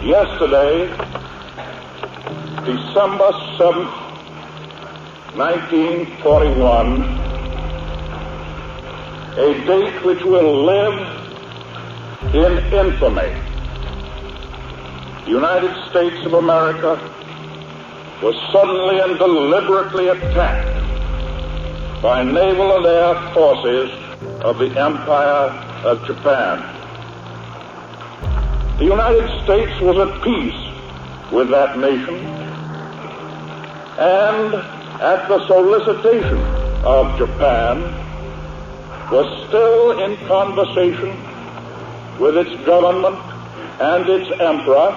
Yesterday, December 7th, 1941, a date which will live in infamy. The United States of America was suddenly and deliberately attacked by naval and air forces of the Empire of Japan. The United States was at peace with that nation, and at the solicitation of Japan, was still in conversation with its government and its emperor,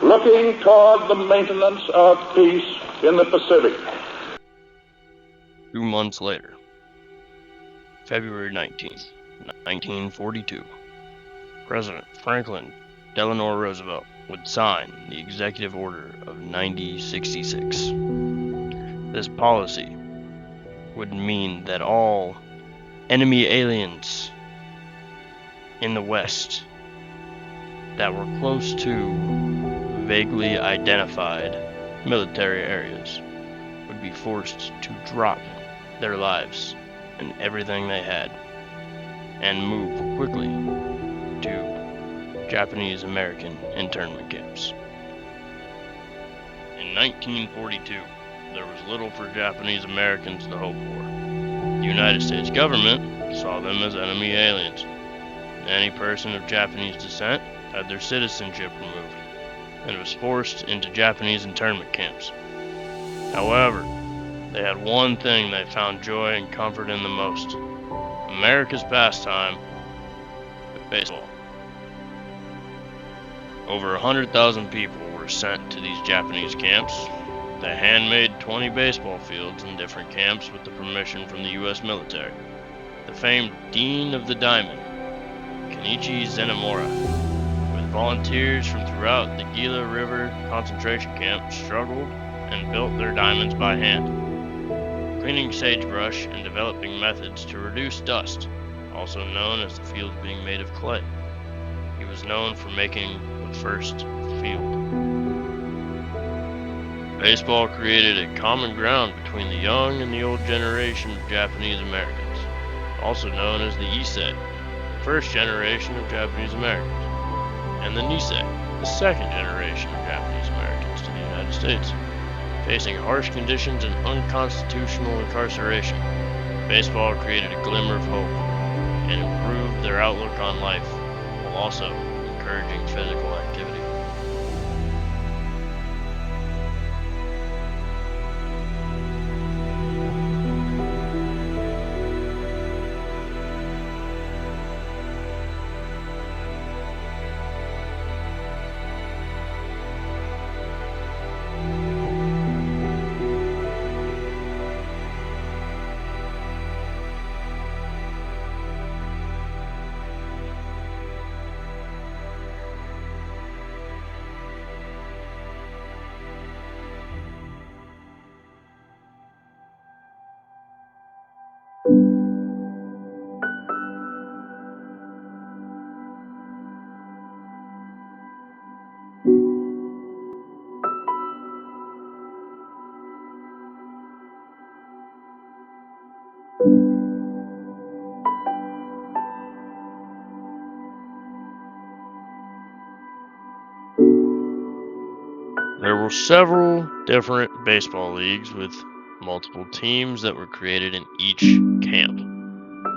looking toward the maintenance of peace in the Pacific. 2 months later, February 19th, 1942, President Franklin Delano Roosevelt would sign the Executive Order of 9066. This policy would mean that all enemy aliens in the West that were close to vaguely identified military areas would be forced to drop their lives and everything they had and move quickly to Japanese American internment camps. In 1942, there was little for Japanese Americans to hope for. The United States government saw them as enemy aliens. Any person of Japanese descent had their citizenship removed and was forced into Japanese internment camps. However, they had one thing they found joy and comfort in the most: America's pastime, baseball. Over 100,000 people were sent to these Japanese camps. They handmade 20 baseball fields in different camps with the permission from the U.S. military. The famed Dean of the Diamond, Kenichi Zenemura, with volunteers from throughout the Gila River concentration camp, struggled and built their diamonds by hand, cleaning sagebrush and developing methods to reduce dust, also known as the fields being made of clay. He was known for making the first field. Baseball created a common ground between the young and the old generation of Japanese Americans, also known as the Issei, the first generation of Japanese Americans, and the Nisei, the second generation of Japanese Americans to the United States. Facing harsh conditions and unconstitutional incarceration, baseball created a glimmer of hope and improved their outlook on life, while also encouraging physical activity. There were several different baseball leagues with multiple teams that were created in each camp.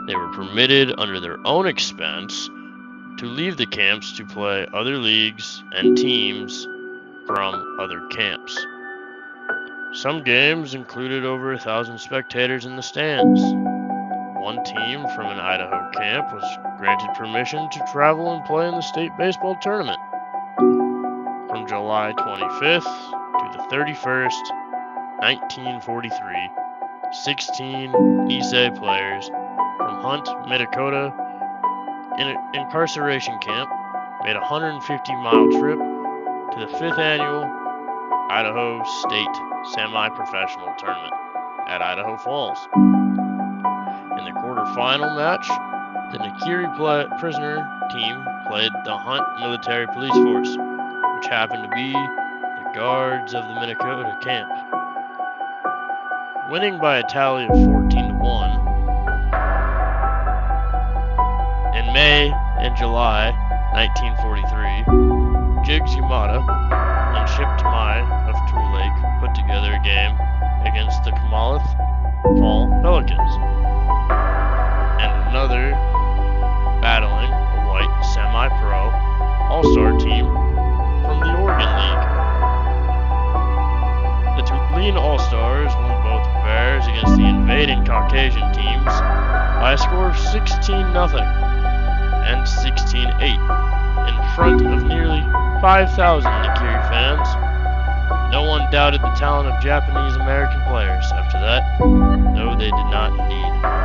They were permitted under their own expense to leave the camps to play other leagues and teams from other camps. Some games included over 1,000 spectators in the stands. One team from an Idaho camp was granted permission to travel and play in the state baseball tournament. From July 25th to the 31st, 1943, 16 Issei players from Hunt, Minnesota, in an incarceration camp, made a 150-mile trip to the 5th annual Idaho State Semi-Professional Tournament at Idaho Falls. In the quarterfinal match, the Nakiri prisoner team played the Hunt Military Police Force. which happened to be the Guards of the Minnesota camp. Winning by a tally of 14-1. In May and July 1943, Jiggs Yamada and Chip Tamai of Tool Lake put together a game against the Kamalath Hall Pelicans, and another battling a white semi-pro all-star team from the Oregon League. The Tulane All-Stars won both affairs against the invading Caucasian teams by a score of 16-0 and 16-8 in front of nearly 5,000 Nikiri fans. No one doubted the talent of Japanese American players after that, though they did not need